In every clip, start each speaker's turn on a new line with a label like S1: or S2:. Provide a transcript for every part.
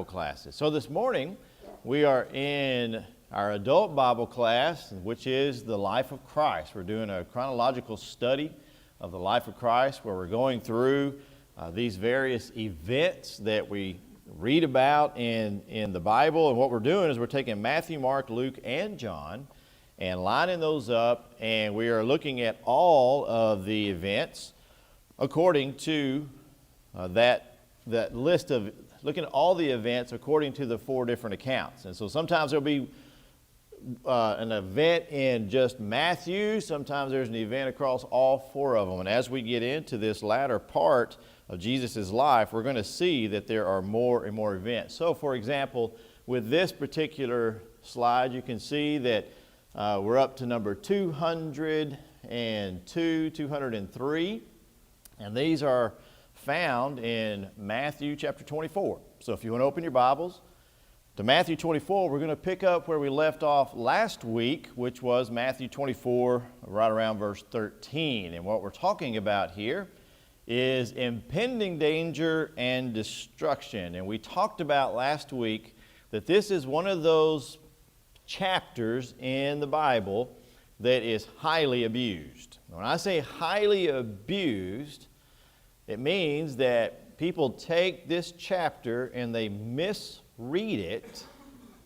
S1: classes. So this morning we are in our adult Bible class, which is the life of Christ. We're doing a chronological study of the life of Christ where we're going through these various events that we read about in the Bible. And what we're doing is we're taking Matthew, Mark, Luke, and John and lining those up, and we are looking at all of the events according to that list of looking at all the events according to the four different accounts. And so sometimes there'll be an event in just Matthew, sometimes there's an event across all four of them. And as we get into this latter part of Jesus' life, we're going to see that there are more and more events. So for example, with this particular slide, you can see that we're up to number 202, 203, and these are found in Matthew chapter 24. So if you want to open your Bibles to Matthew 24, we're going to pick up where we left off last week, which was Matthew 24, right around verse 13. And what we're talking about here is impending danger and destruction. And we talked about last week that this is one of those chapters in the Bible that is highly abused. When I say highly abused, it means that people take this chapter and they misread it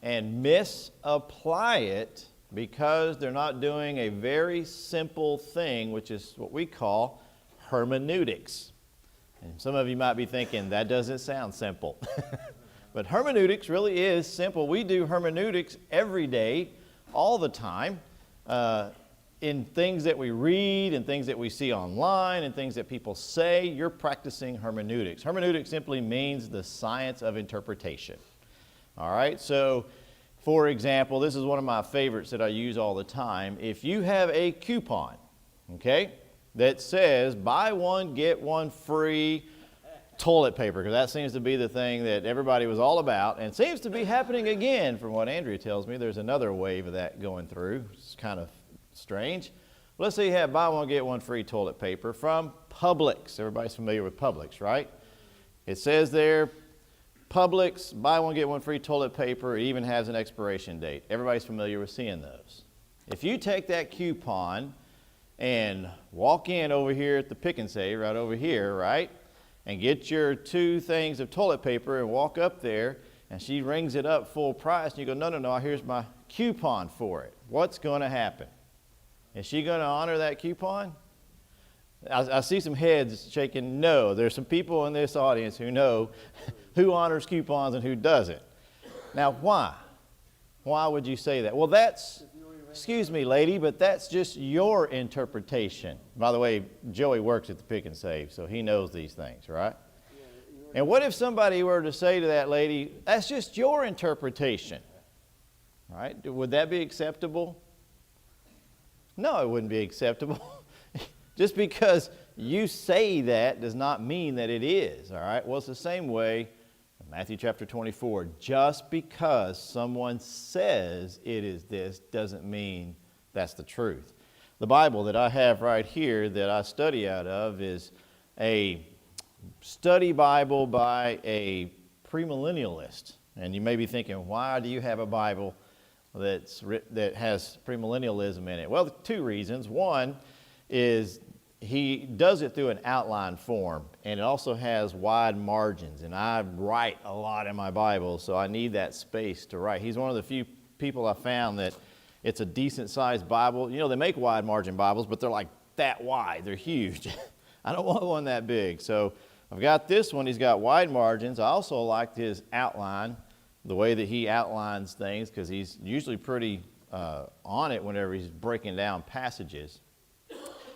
S1: and misapply it because they're not doing a very simple thing, which is what we call hermeneutics. And some of you might be thinking, that doesn't sound simple. But hermeneutics really is simple. We do hermeneutics every day, all the time, in things that we read and things that we see online and things that people say. You're practicing hermeneutics. Hermeneutics simply means the science of interpretation. All right, so for example, this is one of my favorites that I use all the time. If you have a coupon, okay, that says buy one, get one free toilet paper, because that seems to be the thing that everybody was all about and seems to be happening again from what Andrea tells me. There's another wave of that going through. It's kind of strange. Let's say you have buy one, get one free toilet paper from Publix. Everybody's familiar with Publix, right? It says there, Publix, buy one, get one free toilet paper. It even has an expiration date. Everybody's familiar with seeing those. If you take that coupon and walk in over here at the Pick and Save, right over here, right, and get your 2 things of toilet paper and walk up there, and she rings it up full price, and you go, no, here's my coupon for it. What's going to happen? Is she going to honor that coupon? I see some heads shaking no. There's some people in this audience who know who honors coupons and who doesn't. Now, why? Why would you say that? Well, that's, excuse me, lady, but that's just your interpretation. By the way, Joey works at the Pick and Save, so he knows these things, right? And what if somebody were to say to that lady, that's just your interpretation, right? Would that be acceptable? No, it wouldn't be acceptable. Just because you say that does not mean that it is, all right? Well, it's the same way in Matthew chapter 24. Just because someone says it is this doesn't mean that's the truth. The Bible that I have right here that I study out of is a study Bible by a premillennialist. And you may be thinking, why do you have a Bible that has premillennialism in it? Well, 2 reasons. One is he does it through an outline form, and it also has wide margins. And I write a lot in my Bible, so I need that space to write. He's one of the few people I found that it's a decent sized Bible. You know, they make wide margin Bibles, but they're like that wide. They're huge. I don't want one that big. So I've got this one. He's got wide margins. I also liked his outline, the way that he outlines things, because he's usually pretty on it whenever he's breaking down passages.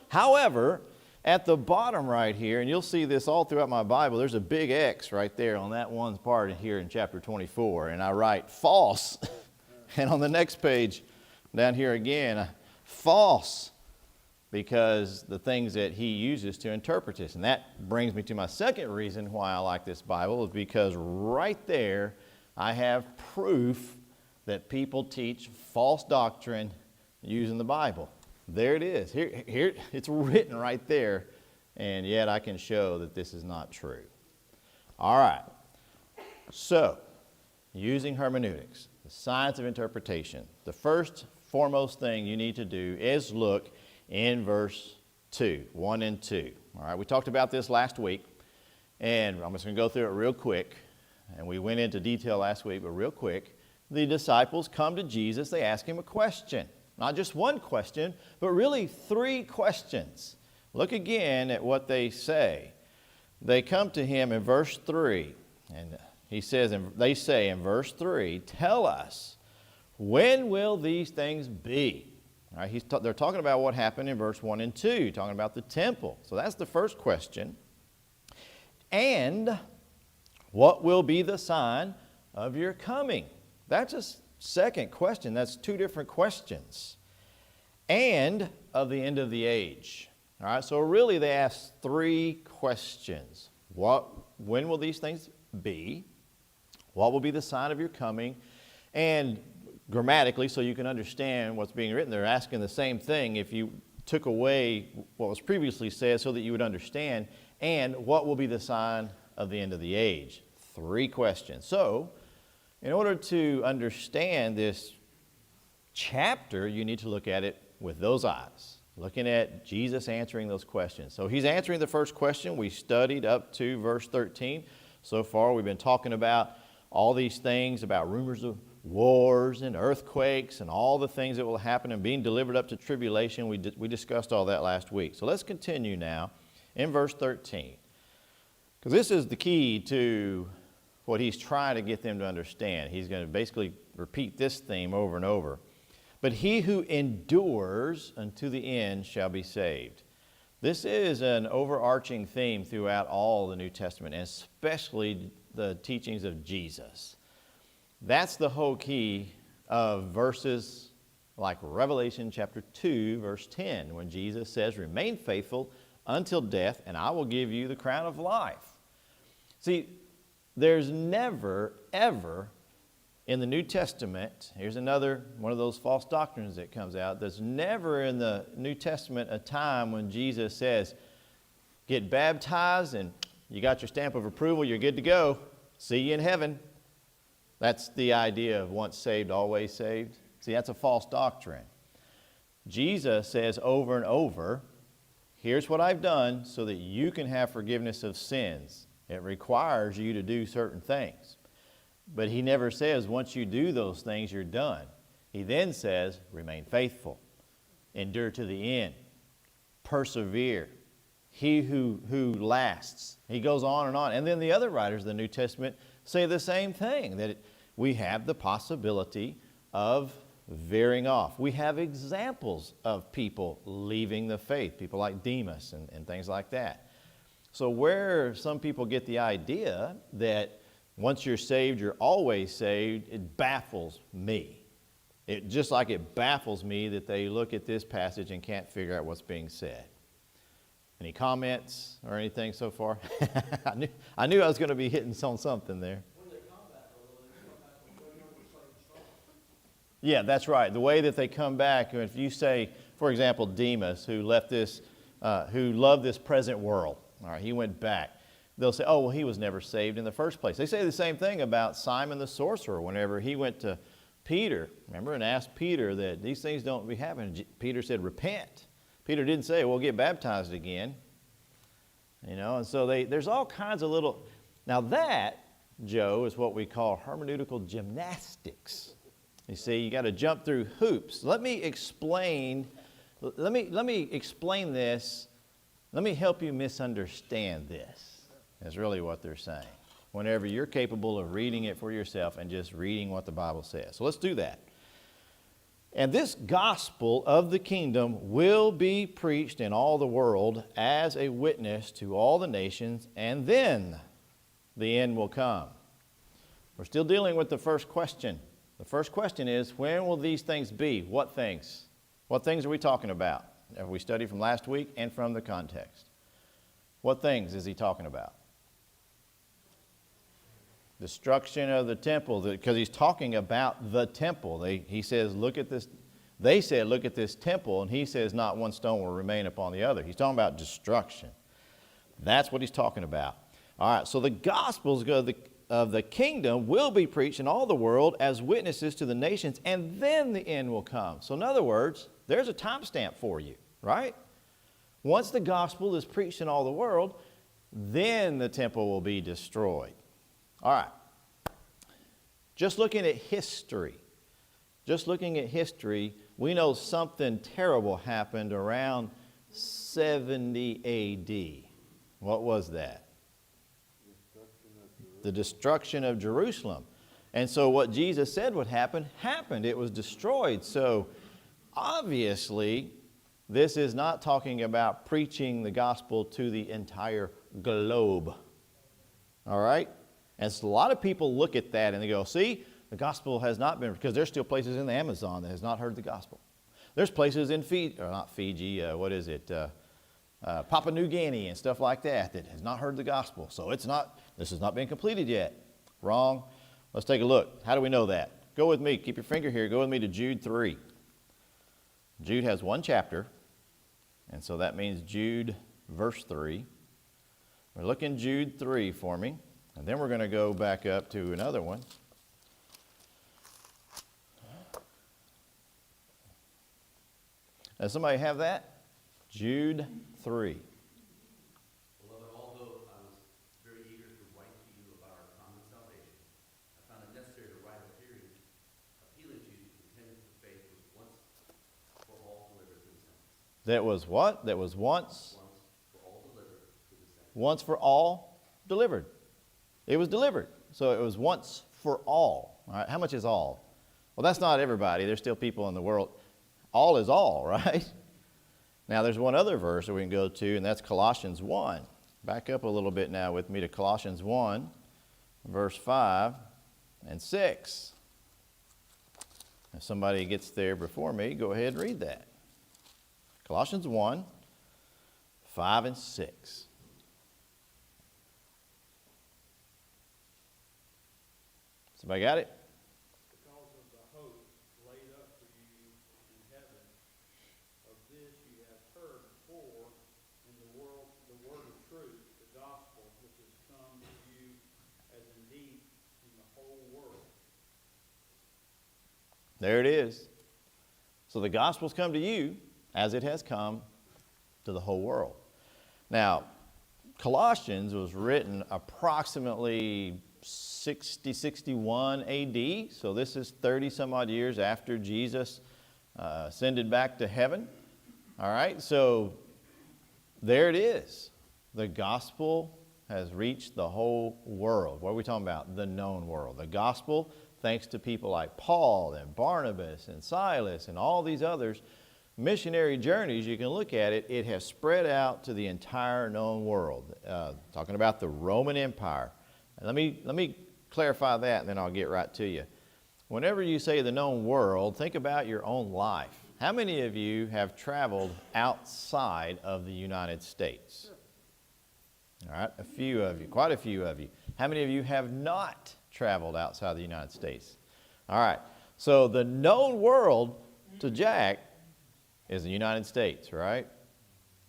S1: However, at the bottom right here, and you'll see this all throughout my Bible, there's a big X right there on that one part here in chapter 24, and I write false. And on the next page down here again, false, because the things that he uses to interpret this. And that brings me to my second reason why I like this Bible, is because right there I have proof that people teach false doctrine using the Bible. There it is. Here it's written right there, and yet I can show that this is not true. All right. So, using hermeneutics, the science of interpretation, the first foremost thing you need to do is look in verse 2, 1 and 2. All right, we talked about this last week, and I'm just going to go through it real quick. And we went into detail last week, but real quick. The disciples come to Jesus. They ask him a question. Not just one question, but really 3 questions. Look again at what they say. They come to him in verse 3, and they say in verse 3, tell us, when will these things be? All right, they're talking about what happened in verse 1 and 2, talking about the temple. So that's the first question. And what will be the sign of your coming? That's a second question. That's 2 different questions. And of the end of the age. All right, so really they ask 3 questions. When will these things be? What will be the sign of your coming? And grammatically, so you can understand what's being written, they're asking the same thing if you took away what was previously said so that you would understand. And what will be the sign of the end of the age? 3 questions. So, in order to understand this chapter, you need to look at it with those eyes, looking at Jesus answering those questions. So he's answering the first question. We studied up to verse 13. So far, we've been talking about all these things, about rumors of wars and earthquakes and all the things that will happen and being delivered up to tribulation. We discussed all that last week. So let's continue now in verse 13. Because this is the key to what he's trying to get them to understand. He's going to basically repeat this theme over and over. But he who endures unto the end shall be saved. This is an overarching theme throughout all the New Testament, and especially the teachings of Jesus. That's the whole key of verses like Revelation chapter 2, verse 10, when Jesus says, remain faithful until death, and I will give you the crown of life. See, there's never, ever in the New Testament, here's another one of those false doctrines that comes out, there's never in the New Testament a time when Jesus says, get baptized and you got your stamp of approval, you're good to go, see you in heaven. That's the idea of once saved, always saved. See, that's a false doctrine. Jesus says over and over, here's what I've done so that you can have forgiveness of sins. It requires you to do certain things. But he never says once you do those things, you're done. He then says, remain faithful, endure to the end, persevere, he who lasts. He goes on and on. And then the other writers of the New Testament say the same thing, that we have the possibility of veering off. We have examples of people leaving the faith, people like Demas and things like that. So where some people get the idea that once you're saved, you're always saved, it baffles me. Just like it baffles me that they look at this passage and can't figure out what's being said. Any comments or anything so far? I knew I was going to be hitting on something there. Yeah, that's right. The way that they come back, if you say, for example, Demas, who loved this present world, all right, he went back. They'll say, oh, well, he was never saved in the first place. They say the same thing about Simon the sorcerer whenever he went to Peter, remember, and asked Peter that these things don't be happening. Peter said, repent. Peter didn't say, well, get baptized again. You know, and so there's all kinds of little. Now that, Joe, is what we call hermeneutical gymnastics. You see, you got to jump through hoops. Let me explain this. Let me help you misunderstand this. That's really what they're saying. Whenever you're capable of reading it for yourself and just reading what the Bible says. So let's do that. And this gospel of the kingdom will be preached in all the world as a witness to all the nations, and then the end will come. We're still dealing with the first question. The first question is, when will these things be? What things? What things are we talking about? Have we studied from last week and from the context? What things is he talking about? Destruction of the temple, because he's talking about the temple. He says, look at this. They said, look at this temple, and he says, not one stone will remain upon the other. He's talking about destruction. That's what he's talking about. All right, so the gospel of the kingdom will be preached in all the world as witnesses to the nations, and then the end will come. So in other words, there's a timestamp for you, right? Once the gospel is preached in all the world, then the temple will be destroyed. All right. Just looking at history, we know something terrible happened around 70 A.D. What was that? The destruction of Jerusalem. And so what Jesus said would happen, happened. It was destroyed. So obviously, this is not talking about preaching the gospel to the entire globe. All right? And so a lot of people look at that and they go, see, the gospel has not been, because there's still places in the Amazon that has not heard the gospel. There's places in Papua New Guinea and stuff like that that has not heard the gospel. So this has not been completed yet. Wrong. Let's take a look. How do we know that? Go with me. Keep your finger here. Go with me to Jude 3. Jude has one chapter, and so that means Jude verse 3. We're looking Jude 3 for me, and then we're going to go back up to another one. Does somebody have that? Jude 3.
S2: Beloved, although I was very eager to write to you about our common salvation, I found it necessary to write appealing to you to contend for faith was once for all delivered to the saints.
S1: That was what? That was once
S2: for all delivered to the saints.
S1: Once for all delivered. It was delivered. So it was once for all. All right. How much is all? Well, that's not everybody. There's still people in the world. All is all, right? Now, there's one other verse that we can go to, and that's Colossians 1. Back up a little bit now with me to Colossians 1, verse 5 and 6. If somebody gets there before me, go ahead and read that. Colossians 1, 5 and 6. Somebody got it? There it is. So the gospel's come to you as it has come to the whole world. Now, Colossians was written approximately 61 AD. So this is 30 some odd years after Jesus ascended back to heaven. All right, so there it is. The gospel has reached the whole world. What are we talking about? The known world. The gospel, thanks to people like Paul and Barnabas and Silas and all these others, missionary journeys, you can look at it, it has spread out to the entire known world. Talking about the Roman Empire. And let me clarify that, and then I'll get right to you. Whenever you say the known world, think about your own life. How many of you have traveled outside of the United States? All right, a few of you, quite a few of you. How many of you have not traveled outside the United States? All right, so the known world to Jack is the United States, right?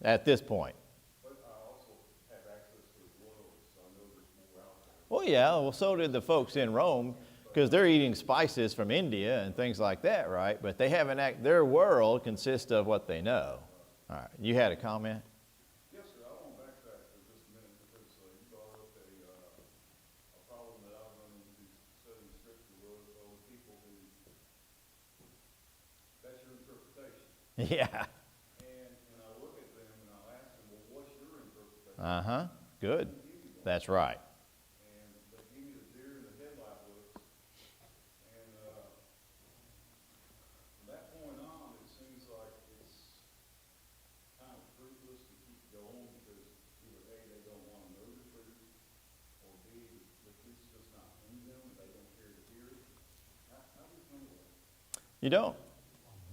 S1: At this point.
S3: But I also have access to the world, so I know there's more out there.
S1: Well, yeah, well, so did the folks in Rome, because they're eating spices from India and things like that, right? But they haven't their world consists of what they know. All right, you had a comment?
S3: Yes, sir. I want to backtrack for just a minute because you brought up a problem that I've run into studying scripture with people who, that's your interpretation.
S1: Yeah.
S3: And I look at them and I'll ask them, well, what's your interpretation?
S1: Uh-huh, good. That's right.
S3: And they give me the deer in the headlight looks. And from that point on, it seems like it's kind of fruitless to keep going because either A, they don't want to know the truth, or B, the truth's just not in them and they don't care to hear it. How do you handle that?
S1: You don't.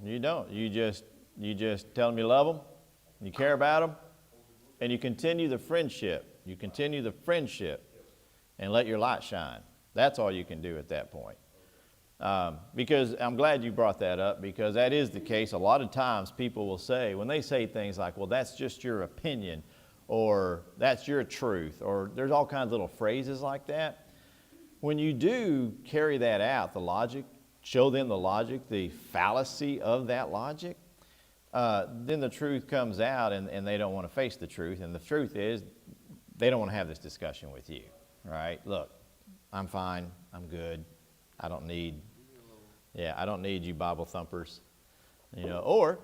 S1: You don't. You just tell them you love them, you care about them, and you continue the friendship. You continue the friendship and let your light shine. That's all you can do at that point. Because I'm glad you brought that up, because that is the case. A lot of times people will say, when they say things like, well, that's just your opinion, or that's your truth, or there's all kinds of little phrases like that. when you do carry that out, the logic, show them the logic, the fallacy of that logic, then the truth comes out and they don't want to face the truth. And the truth is, they don't want to have this discussion with you, right? Look, I'm fine. I'm good. I don't need you Bible thumpers. Or,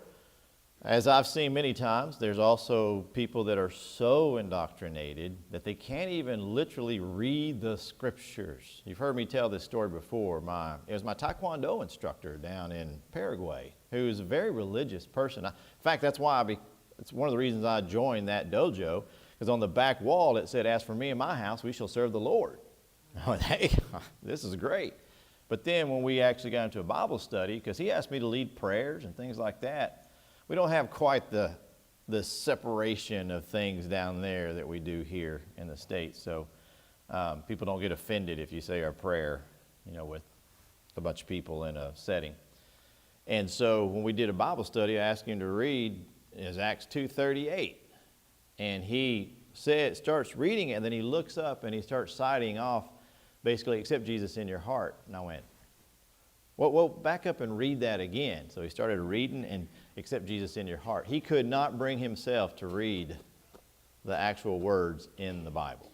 S1: as I've seen many times, there's also people that are so indoctrinated that they can't even literally read the scriptures. You've heard me tell this story before. It was my Taekwondo instructor down in Paraguay, who is a very religious person. In fact, that's why it's one of the reasons I joined that dojo, because on the back wall it said, "As for me and my house, we shall serve the Lord." I went, hey, this is great. But then when we actually got into a Bible study, because he asked me to lead prayers and things like that, we don't have quite the separation of things down there that we do here in the States. So people don't get offended if you say our prayer, with a bunch of people in a setting. And so when we did a Bible study, I asked him to read Acts 2:38. And he starts reading it, and then he looks up and he starts citing off, basically, accept Jesus in your heart. And I went, well, back up and read that again. So he started reading and accept Jesus in your heart. He could not bring himself to read the actual words in the Bible.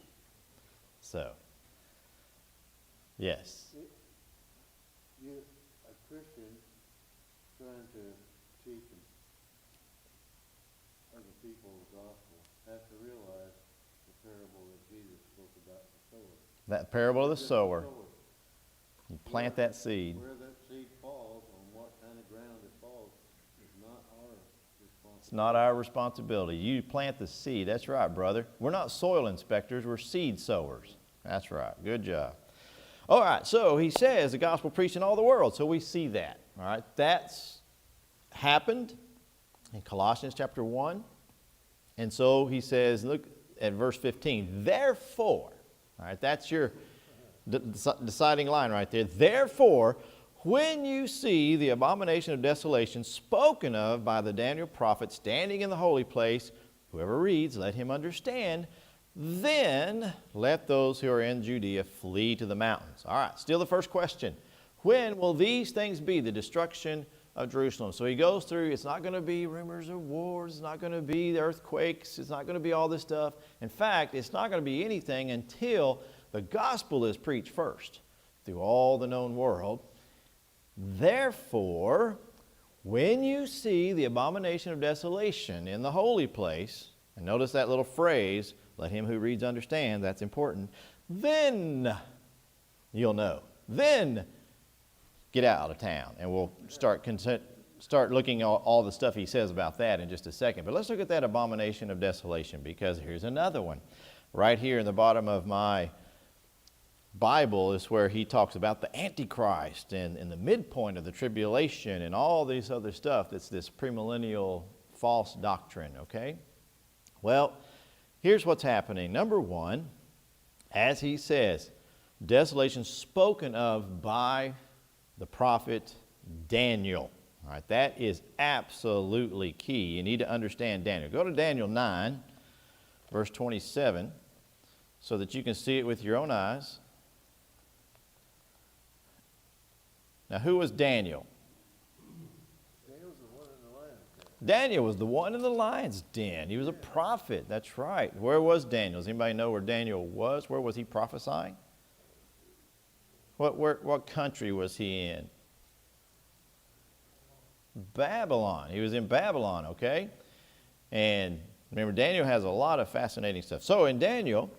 S1: So, yes.
S4: You, a Christian, trying to teach other people the gospel, have to realize the parable that Jesus spoke about the sower.
S1: That parable of the sower. You plant that seed.
S4: Where that seed falls, on what kind of ground it falls, is not our responsibility.
S1: It's not our responsibility. You plant the seed. That's right, brother. We're not soil inspectors. We're seed sowers. That's right. Good job. All right, so he says the gospel preached in all the world. So we see that. All right, that's happened in Colossians chapter 1. And so he says, look at verse 15. Therefore, all right, that's your deciding line right there. Therefore, when you see the abomination of desolation spoken of by the Daniel prophet standing in the holy place, whoever reads, let him understand. Then let those who are in Judea flee to the mountains. All right, still the first question. When will these things be, the destruction of Jerusalem? So he goes through, it's not going to be rumors of wars, it's not going to be the earthquakes, it's not going to be all this stuff. In fact, it's not going to be anything until the gospel is preached first through all the known world. Therefore, when you see the abomination of desolation in the holy place, and notice that little phrase, let him who reads understand, that's important, then you'll know. Then get out of town. And we'll start looking at all the stuff he says about that in just a second. But let's look at that abomination of desolation, because here's another one. Right here in the bottom of my Bible is where he talks about the Antichrist and the midpoint of the tribulation and all this other stuff that's this premillennial false doctrine, okay? Well, here's what's happening. Number one, as he says, desolation spoken of by the prophet Daniel. All right, that is absolutely key. You need to understand Daniel. Go to Daniel 9, verse 27, so that you can see it with your own eyes. Now, who was Daniel?
S4: Daniel was the one in the lion's den.
S1: Daniel was the one in the lion's den. He was a prophet. That's right. Where was Daniel? Does anybody know where Daniel was? Where was he prophesying? What country was he in? Babylon. He was in Babylon, okay? And remember, Daniel has a lot of fascinating stuff. So in Daniel,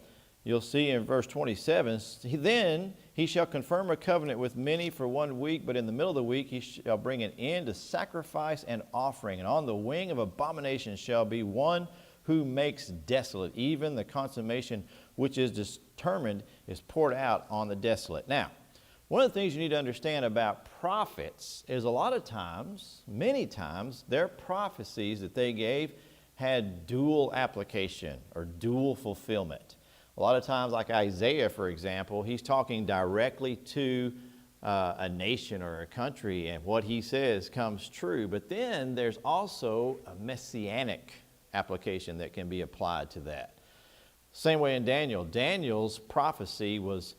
S1: you'll see in verse 27, then he shall confirm a covenant with many for 1 week, but in the middle of the week he shall bring an end to sacrifice and offering. And on the wing of abomination shall be one who makes desolate. Even the consummation which is determined is poured out on the desolate. Now, one of the things you need to understand about prophets is a lot of times, many times, their prophecies that they gave had dual application or dual fulfillment. A lot of times, like Isaiah, for example, he's talking directly to a nation or a country, and what he says comes true. But then there's also a messianic application that can be applied to that. Same way in Daniel. Daniel's prophecy was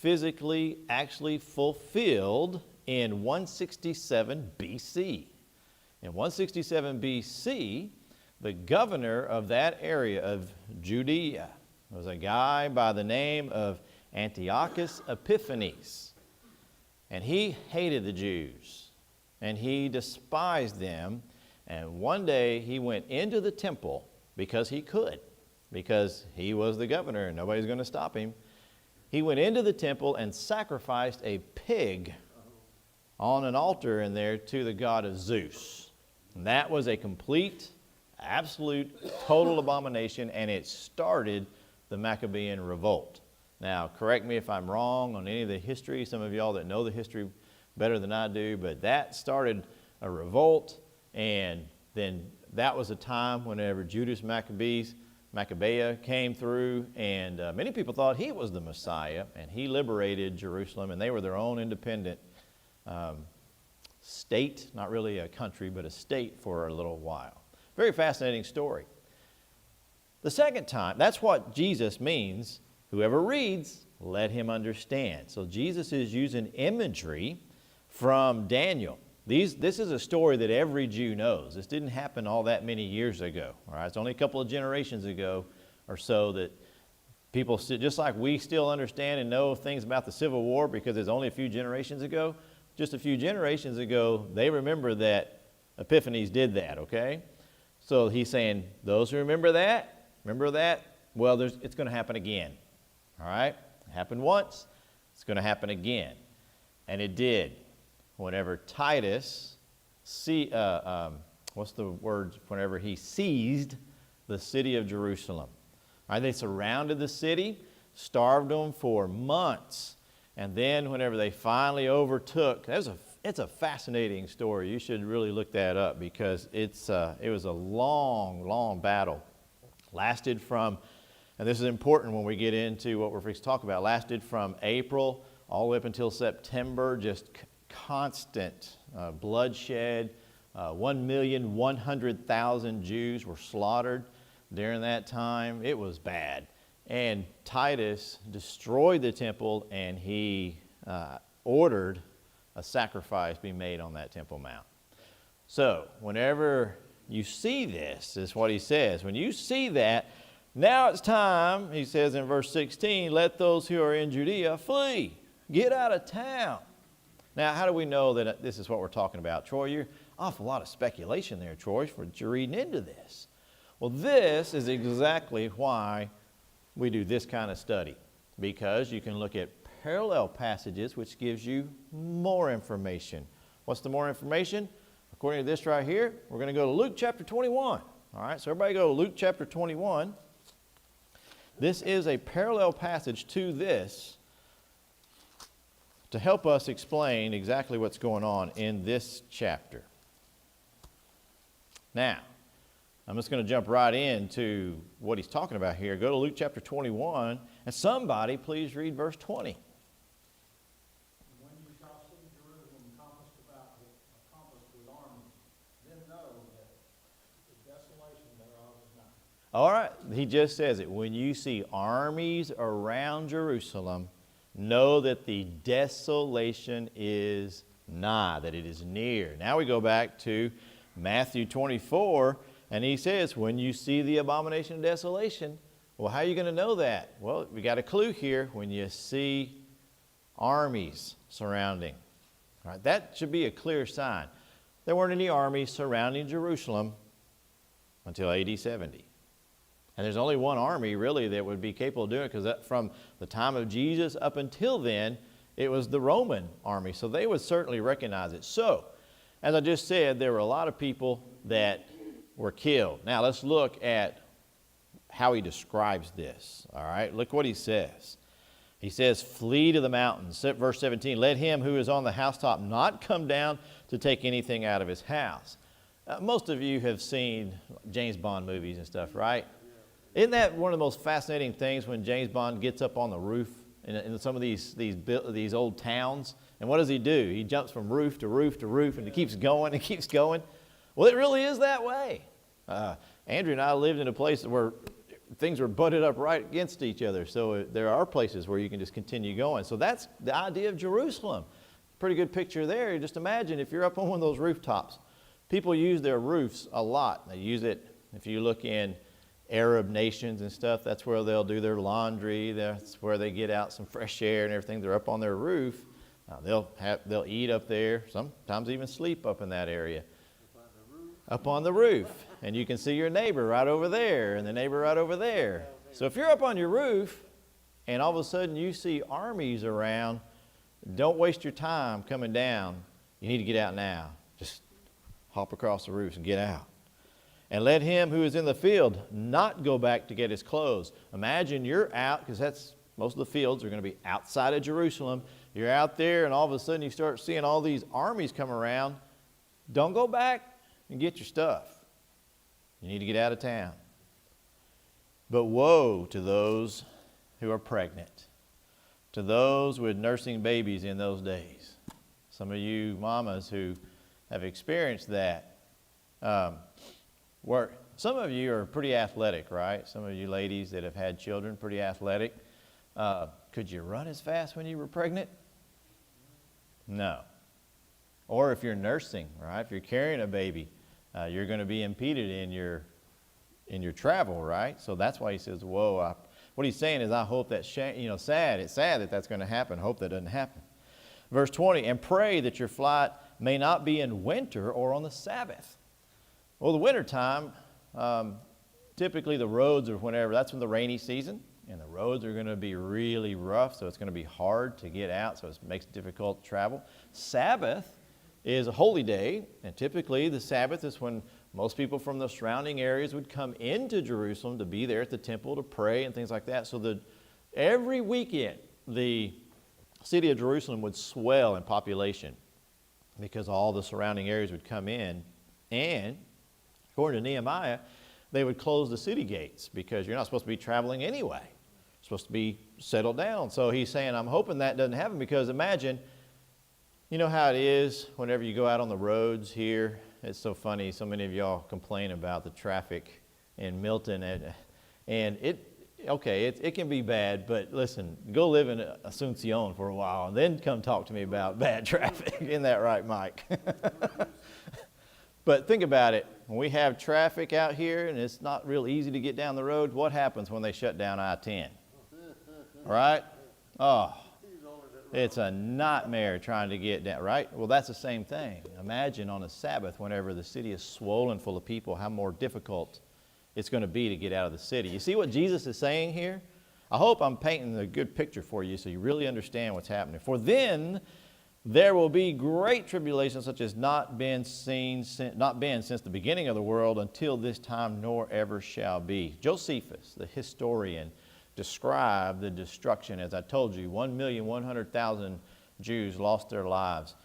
S1: physically actually fulfilled in 167 BC. In 167 BC, the governor of that area of Judea was a guy by the name of Antiochus Epiphanes. And he hated the Jews, and he despised them. And one day he went into the temple because he could, because he was the governor and nobody's going to stop him. He went into the temple and sacrificed a pig on an altar in there to the god of Zeus. And that was a complete, absolute, total abomination, and it started the Maccabean revolt. Now, correct me if I'm wrong on any of the history, some of y'all that know the history better than I do, but that started a revolt, and then that was a time whenever Judas Maccabea came through, and many people thought he was the Messiah, and he liberated Jerusalem, and they were their own independent state, not really a country, but a state for a little while. Very fascinating story. The second time, that's what Jesus means, whoever reads, let him understand. So Jesus is using imagery from Daniel. This is a story that every Jew knows. This didn't happen all that many years ago. All right? It's only a couple of generations ago or so that people, just like we still understand and know things about the Civil War because it's only a few generations ago, just a few generations ago, they remember that Epiphanes did that, okay? So he's saying, those who remember that, well, it's going to happen again. All right? It happened once. It's going to happen again. And it did. Whenever Titus, whenever he seized the city of Jerusalem. All right, they surrounded the city, starved them for months. And then whenever they finally overtook, it's a fascinating story. You should really look that up because it was a long, long battle. Lasted from, and this is important when we get into what we're going to talk about, lasted from April all the way up until September, just constant bloodshed. 1,100,000 Jews were slaughtered during that time. It was bad. And Titus destroyed the temple, and he ordered a sacrifice be made on that Temple Mount. So whenever you see this, is what he says. When you see that, now it's time, he says in verse 16, let those who are in Judea flee. Get out of town. Now, how do we know that this is what we're talking about? Troy, you're awful lot of speculation there, Troy, for you're reading into this. Well, this is exactly why we do this kind of study, because you can look at parallel passages, which gives you more information. What's the more information? According to this right here, we're going to go to Luke chapter 21. All right, so everybody go to Luke chapter 21. This is a parallel passage to this to help us explain exactly what's going on in this chapter. Now, I'm just going to jump right into what he's talking about here. Go to Luke chapter 21, and somebody please read verse 20.
S5: When you shall see Jerusalem compassed with armies, then know that the desolation thereof is nigh.
S1: All right, he just says it. When you see armies around Jerusalem, know that the desolation is nigh, that it is near. Now we go back to Matthew 24, and he says, when you see the abomination of desolation, well, how are you going to know that? Well, we got a clue here. When you see armies surrounding. All right, that should be a clear sign. There weren't any armies surrounding Jerusalem until AD 70. And there's only one army, really, that would be capable of doing it, because from the time of Jesus up until then, it was the Roman army. So they would certainly recognize it. So, as I just said, there were a lot of people that were killed. Now, let's look at how he describes this. All right, look what he says. He says, flee to the mountains. Verse 17, let him who is on the housetop not come down to take anything out of his house. Most of you have seen James Bond movies and stuff, right? Isn't that one of the most fascinating things when James Bond gets up on the roof in some of these old towns? And what does he do? He jumps from roof to roof to roof, and he keeps going and keeps going. Well, it really is that way. Andrew and I lived in a place where things are butted up right against each other. So there are places where you can just continue going. So that's the idea of Jerusalem. Pretty good picture there. Just imagine if you're up on one of those rooftops. People use their roofs a lot. They use it, if you look in Arab nations and stuff, that's where they'll do their laundry. That's where they get out some fresh air and everything. They're up on their roof. They'll eat up there, sometimes even sleep up in that area. Up on the roof. And you can see your neighbor right over there and the neighbor right over there. So if you're up on your roof and all of a sudden you see armies around, don't waste your time coming down. You need to get out now. Just hop across the roof and get out. And let him who is in the field not go back to get his clothes. Imagine you're out, because most of the fields are going to be outside of Jerusalem. You're out there and all of a sudden you start seeing all these armies come around. Don't go back and get your stuff. You need to get out of town. But woe to those who are pregnant, to those with nursing babies in those days. Some of you mamas who have experienced that. Some of you are pretty athletic, right? Some of you ladies that have had children, pretty athletic. Could you run as fast when you were pregnant? No. Or if you're nursing, right? If you're carrying a baby, you're going to be impeded in your travel, right? So that's why he says, whoa. What he's saying is, I hope that's sad. It's sad that that's going to happen. Hope that doesn't happen. Verse 20, and pray that your flight may not be in winter or on the Sabbath. Well, the winter time, typically the roads are that's when the rainy season, and the roads are going to be really rough, so it's going to be hard to get out, so it makes it difficult to travel. Sabbath is a holy day, and typically the Sabbath is when most people from the surrounding areas would come into Jerusalem to be there at the temple to pray and things like that. So every weekend, the city of Jerusalem would swell in population because all the surrounding areas would come in, and according to Nehemiah, they would close the city gates because you're not supposed to be traveling anyway. You're supposed to be settled down. So he's saying, I'm hoping that doesn't happen, because imagine, you know how it is whenever you go out on the roads here. It's so funny. So many of y'all complain about the traffic in Milton, and it can be bad, but listen, go live in Asuncion for a while and then come talk to me about bad traffic. Isn't that right, Mike? But think about it. When we have traffic out here and it's not real easy to get down the road, what happens when they shut down I-10? Right? Oh, it's a nightmare trying to get down, right? Well, that's the same thing. Imagine on a Sabbath, whenever the city is swollen full of people, how more difficult it's going to be to get out of the city. You see what Jesus is saying here? I hope I'm painting a good picture for you so you really understand what's happening. For then there will be great tribulation, such as not been since the beginning of the world until this time, nor ever shall be. Josephus, the historian, described the destruction. As I told you, 1,100,000 Jews lost their lives.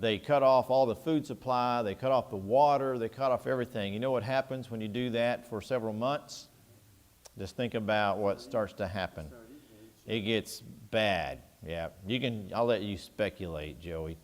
S1: They cut off all the food supply. They cut off the water. They cut off everything. You know what happens when you do that for several months? Just think about what starts to happen. It gets bad. Yeah, I'll let you speculate, Joey.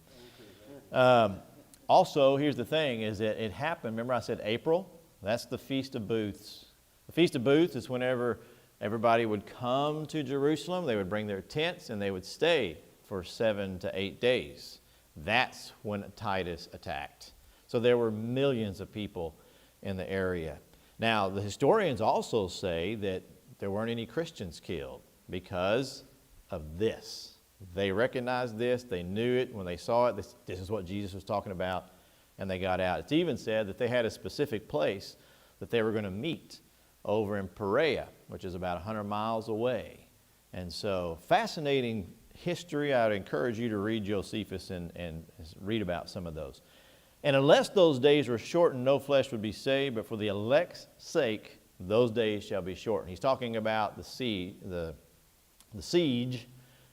S1: Also, here's the thing, is that it happened, remember I said April? That's the Feast of Booths. The Feast of Booths is whenever everybody would come to Jerusalem. They would bring their tents and they would stay for 7 to 8 days. That's when Titus attacked. So there were millions of people in the area. Now, the historians also say that there weren't any Christians killed because of this. They recognized this. They knew it. When they saw it, this is what Jesus was talking about, and they got out. It's even said that they had a specific place that they were going to meet over in Perea, which is about 100 miles away. And so, fascinating history. I would encourage you to read Josephus and read about some of those. And unless those days were shortened, no flesh would be saved, but for the elect's sake, those days shall be shortened. He's talking about the siege,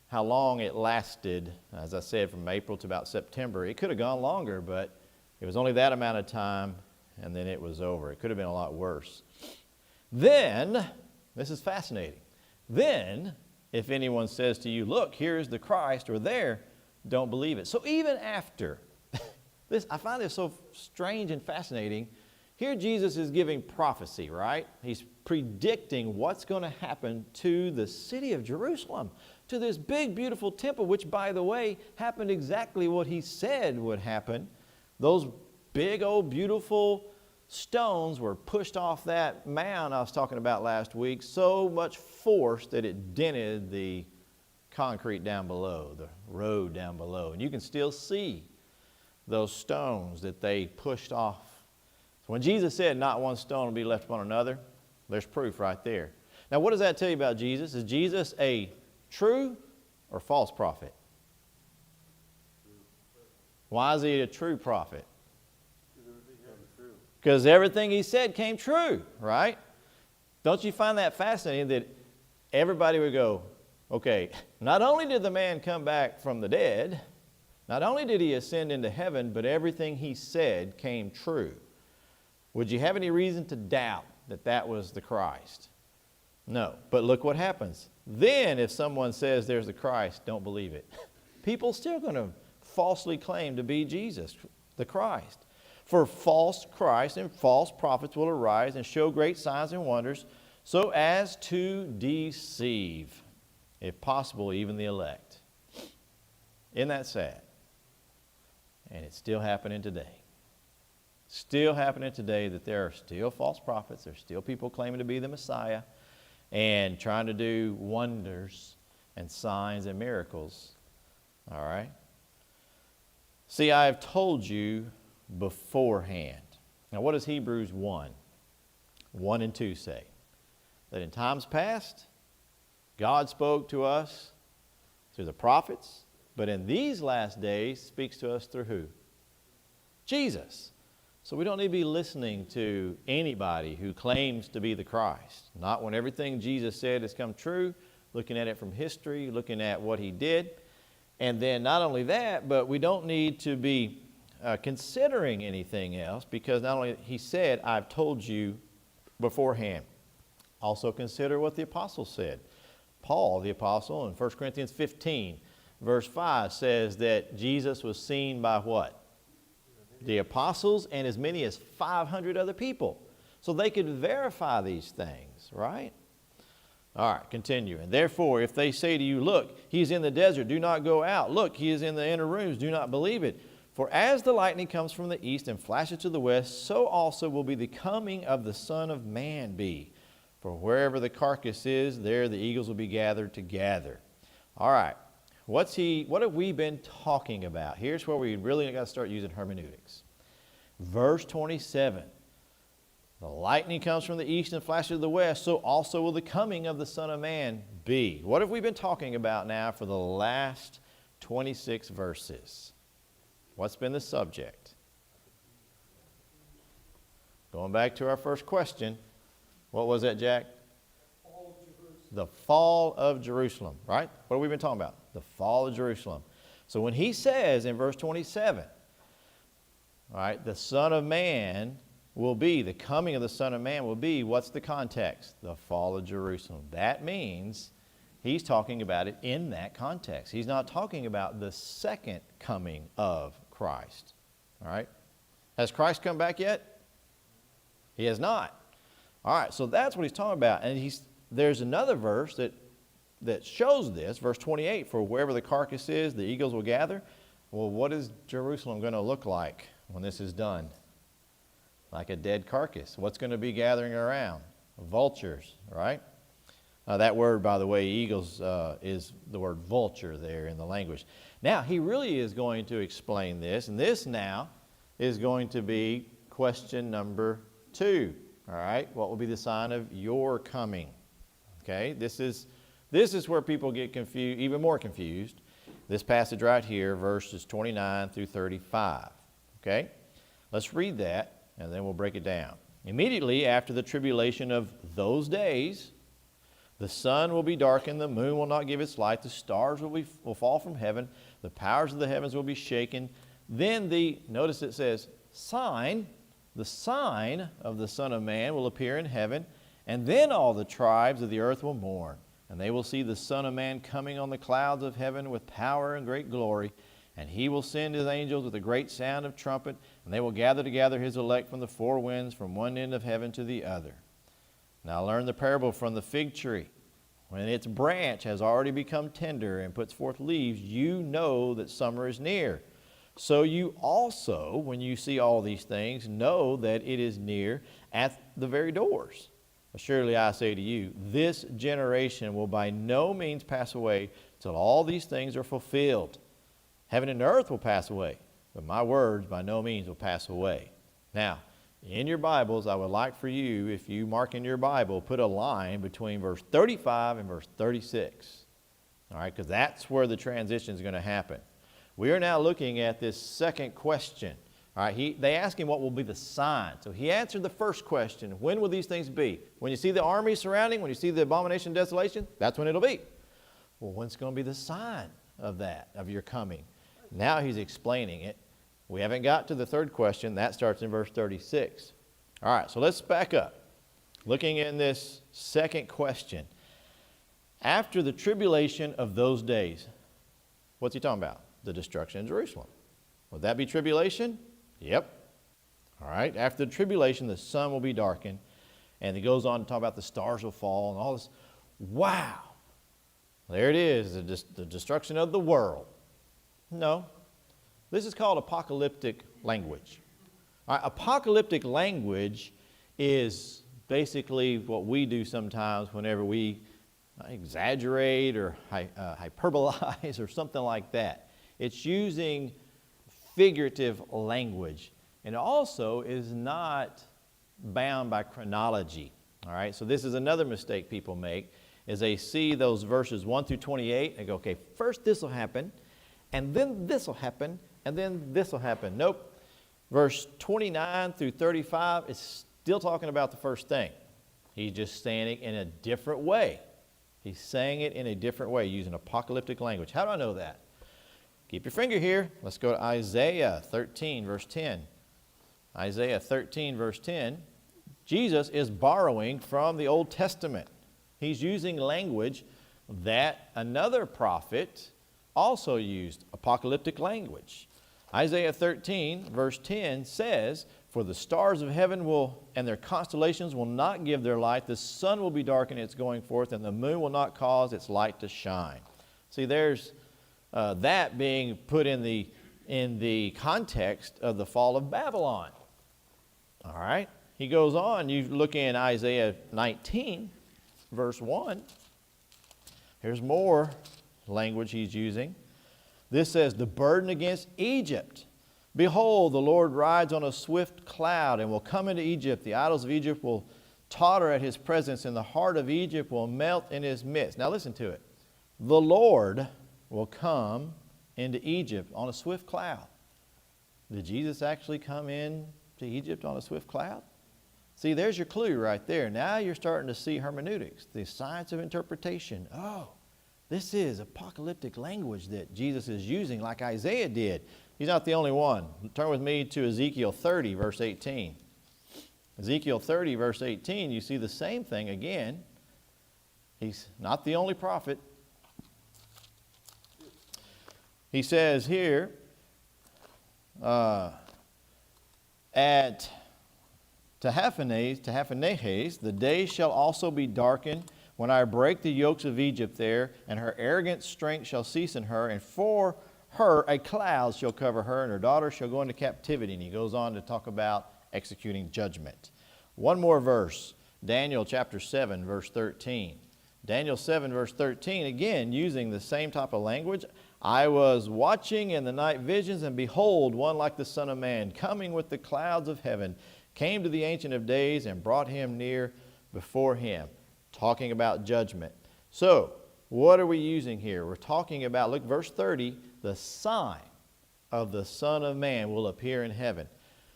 S1: how long it lasted. As I said, from April to about September. It could have gone longer, but it was only that amount of time, and then it was over. It could have been a lot worse. Then, this is fascinating, then, if anyone says to you, look, here's the Christ, or there, don't believe it. So even after, I find this so strange and fascinating. Here Jesus is giving prophecy, right? He's predicting what's going to happen to the city of Jerusalem, to this big, beautiful temple, which, by the way, happened exactly what he said would happen. Those big, old, beautiful stones were pushed off that mound I was talking about last week, so much force that it dented the concrete down below, the road down below. And you can still see those stones that they pushed off. So when Jesus said not one stone will be left upon another, there's proof right there. Now, what does that tell you about Jesus? Is Jesus a true or false prophet? Why is he a true prophet? Because everything he said came true, right? Don't you find that fascinating that everybody would go, okay, not only did the man come back from the dead, not only did he ascend into heaven, but everything he said came true. Would you have any reason to doubt that that was the Christ? No. But look what happens. Then if someone says there's the Christ, don't believe it. People still going to falsely claim to be Jesus, the Christ. For false Christ and false prophets will arise and show great signs and wonders, so as to deceive, if possible, even the elect. Isn't that sad? And it's still happening today. Still happening today that there are still false prophets. There's still people claiming to be the Messiah and trying to do wonders and signs and miracles. All right? See, I have told you beforehand. Now, what does Hebrews 1 and 2 say? That in times past, God spoke to us through the prophets, but in these last days speaks to us through who? Jesus. So we don't need to be listening to anybody who claims to be the Christ. Not when everything Jesus said has come true, looking at it from history, looking at what he did. And then not only that, but we don't need to be considering anything else, because not only he said, I've told you beforehand. Also consider what the apostle said. Paul, the apostle, in 1 Corinthians 15, verse 5 says that Jesus was seen by what? The apostles and as many as 500 other people. So they could verify these things, right? All right, continue. And therefore, if they say to you, look, he's in the desert, do not go out. Look, he is in the inner rooms, do not believe it. For as the lightning comes from the east and flashes to the west, so also will be the coming of the Son of Man be. For wherever the carcass is, there the eagles will be gathered together. All right, what have we been talking about? Here's where we really got to start using hermeneutics. Verse 27. The lightning comes from the east and flashes to the west, so also will the coming of the Son of Man be. What have we been talking about now for the last 26 verses? What's been the subject? Going back to our first question, what was that, Jack? The fall of Jerusalem, right? What have we been talking about? The fall of Jerusalem. So when he says in verse 27, all right, the Son of Man will be, the coming of the Son of Man will be, what's the context? The fall of Jerusalem. That means he's talking about it in that context. He's not talking about the second coming of Christ. All right? Has Christ come back yet? He has not. All right, so that's what he's talking about. And there's another verse that shows this, verse 28, for wherever the carcass is, the eagles will gather. Well, what is Jerusalem going to look like when this is done? Like a dead carcass. What's going to be gathering around? Vultures, right? That word, by the way, eagles, is the word vulture there in the language. Now, he really is going to explain this, and this now is going to be question number 2. All right, what will be the sign of your coming? Okay, this is where people get confused, even more confused. This passage right here, verses 29 through 35. Okay, let's read that, and then we'll break it down. Immediately after the tribulation of those days, the sun will be darkened, the moon will not give its light, the stars will fall from heaven, the powers of the heavens will be shaken. Then notice it says, the sign of the Son of Man will appear in heaven, and then all the tribes of the earth will mourn, and they will see the Son of Man coming on the clouds of heaven with power and great glory. And he will send his angels with a great sound of trumpet, and they will gather together his elect from the four winds, from one end of heaven to the other. Now learn the parable from the fig tree. When its branch has already become tender and puts forth leaves, you know that summer is near. So you also, when you see all these things, know that it is near at the very doors. Surely I say to you, this generation will by no means pass away till all these things are fulfilled. Heaven and earth will pass away, but my words by no means will pass away. Now, in your Bibles, I would like for you, if you mark in your Bible, put a line between verse 35 and verse 36. All right, because that's where the transition is going to happen. We are now looking at this second question. All right, they ask him what will be the sign. So he answered the first question, when will these things be? When you see the army surrounding, when you see the abomination of desolation, that's when it'll be. Well, when's going to be the sign of that, of your coming? Now he's explaining it. We haven't got to the third question. That starts in verse 36. All right, so let's back up. Looking in this second question. After the tribulation of those days, what's he talking about? The destruction of Jerusalem. Would that be tribulation? Yep. All right, after the tribulation, the sun will be darkened. And he goes on to talk about the stars will fall and all this. Wow. There it is, the destruction of the world. No. This is called apocalyptic language. All right, apocalyptic language is basically what we do sometimes whenever we exaggerate or hyperbolize or something like that. It's using figurative language, and also is not bound by chronology. All right, so this is another mistake people make, is they see those verses 1 through 28, and go, okay, first this will happen, and then this will happen, and then this will happen. Nope. Verse 29 through 35 is still talking about the first thing. He's just saying it in a different way. He's saying it in a different way, using apocalyptic language. How do I know that? Keep your finger here. Let's go to Isaiah 13, verse 10. Isaiah 13, verse 10. Jesus is borrowing from the Old Testament. He's using language that another prophet also used, apocalyptic language. Isaiah 13, verse 10 says, for the stars of heaven and their constellations will not give their light. The sun will be darkened its going forth, and the moon will not cause its light to shine. See, there's that being put in the context of the fall of Babylon. All right. He goes on. You look in Isaiah 19, verse 1. Here's more language he's using. This says, the burden against Egypt. Behold, the Lord rides on a swift cloud and will come into Egypt. The idols of Egypt will totter at his presence, and the heart of Egypt will melt in his midst. Now listen to it. The Lord will come into Egypt on a swift cloud. Did Jesus actually come in to Egypt on a swift cloud? See, there's your clue right there. Now you're starting to see hermeneutics, the science of interpretation. Oh, this is apocalyptic language that Jesus is using like Isaiah did. He's not the only one. Turn with me to Ezekiel 30, verse 18. Ezekiel 30, verse 18, you see the same thing again. He's not the only prophet. He says here, at Tahaphanes, the day shall also be darkened when I break the yokes of Egypt there, and her arrogant strength shall cease in her, and for her a cloud shall cover her, and her daughter shall go into captivity. And he goes on to talk about executing judgment. One more verse, Daniel chapter 7, verse 13. Daniel 7, verse 13, again, using the same type of language. I was watching in the night visions, and behold, one like the Son of Man, coming with the clouds of heaven, came to the Ancient of Days and brought him near before him. Talking about judgment. So, what are we using here? We're talking about, look, verse 30, the sign of the Son of Man will appear in heaven.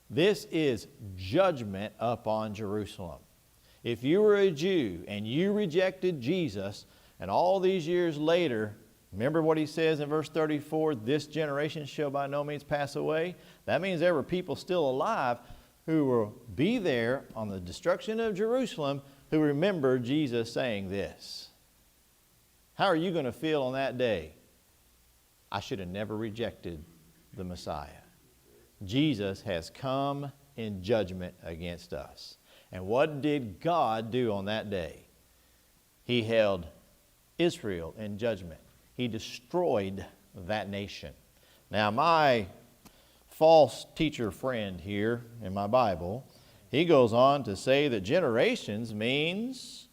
S1: This is judgment upon Jerusalem. If you were a Jew and you rejected Jesus, and all these years later, remember what he says in verse 34, this generation shall by no means pass away? That means there were people still alive who will be there on the destruction of Jerusalem who remember Jesus saying this. How are you going to feel on that day? I should have never rejected the Messiah. Jesus has come in judgment against us. And what did God do on that day? He held Israel in judgment. He destroyed that nation. Now, my false teacher friend here in my Bible, he goes on to say that generations means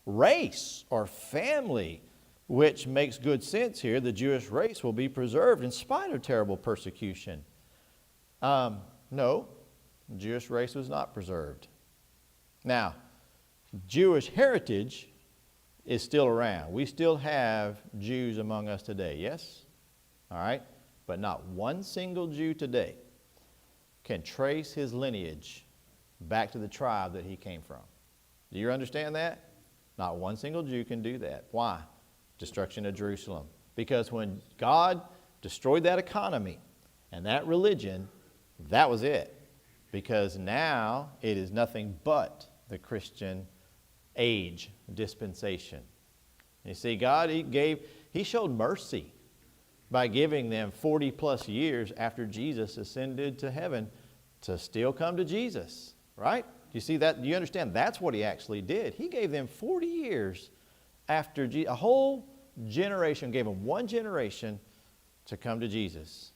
S1: race or family, which makes good sense here. The Jewish race will be preserved in spite of terrible persecution. No, the Jewish race was not preserved. Now, Jewish heritage is still around. We still have Jews among us today, yes? All right? But not one single Jew today can trace his lineage back to the tribe that he came from. Do you understand that? Not one single Jew can do that. Why? Destruction of Jerusalem. Because when God destroyed that economy and that religion, that was it. Because now it is nothing but the Christian age dispensation. You see, God, He showed mercy by giving them 40 plus years after Jesus ascended to heaven to still come to Jesus, right? You see that? Do you understand? That's what He actually did. He gave them 40 years after a whole generation, gave them one generation to come to Jesus.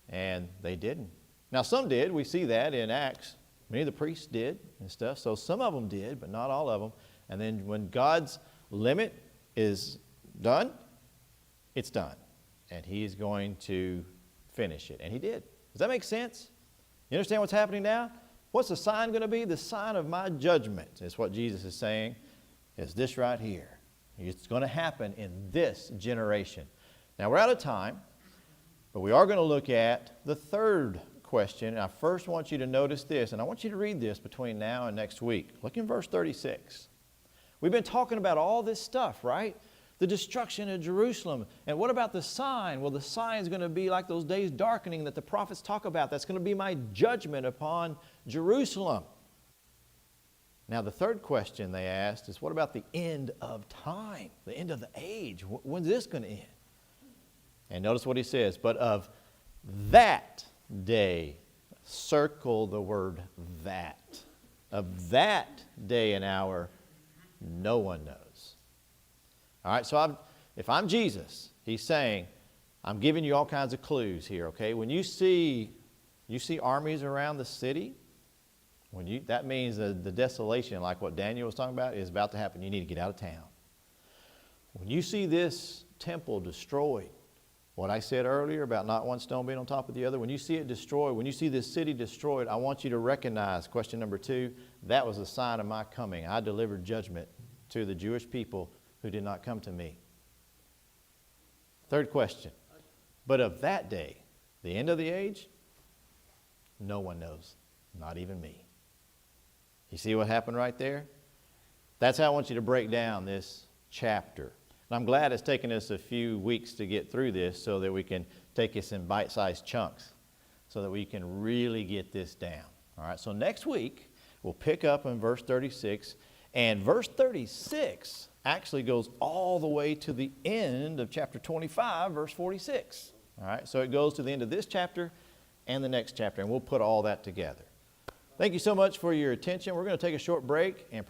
S1: And they didn't. Now, some did. We see that in Acts. Many of the priests did and stuff. So some of them did, but not all of them. And then when God's limit is done, it's done. And He's going to finish it. And He did. Does that make sense? You understand what's happening now? What's the sign going to be? The sign of my judgment is what Jesus is saying. Is this right here. It's going to happen in this generation. Now, we're out of time, but we are going to look at the third question. And I first want you to notice this, and I want you to read this between now and next week. Look in verse 36. We've been talking about all this stuff, right? The destruction of Jerusalem. And what about the sign? Well, the sign is going to be like those days darkening that the prophets talk about. That's going to be my judgment upon Jerusalem. Now, the third question they asked is, what about the end of time? The end of the age? When's this going to end? And notice what he says, but of that day, circle the word that. Of that day and hour, no one knows. All right, so if I'm Jesus, He's saying, I'm giving you all kinds of clues here, okay? When you see armies around the city, that means the desolation, like what Daniel was talking about, is about to happen. You need to get out of town. When you see this temple destroyed, what I said earlier about not one stone being on top of the other, when you see it destroyed, when you see this city destroyed, I want you to recognize, question number 2, that was a sign of my coming. I delivered judgment to the Jewish people who did not come to me. Third question, but of that day, the end of the age, no one knows, not even me. You see what happened right there? That's how I want you to break down this chapter. And I'm glad it's taken us a few weeks to get through this so that we can take this in bite-sized chunks so that we can really get this down. All right, so next week we'll pick up in verse 36, and verse 36 actually goes all the way to the end of chapter 25, verse 46. All right, so it goes to the end of this chapter and the next chapter, and we'll put all that together. Thank you so much for your attention. We're going to take a short break and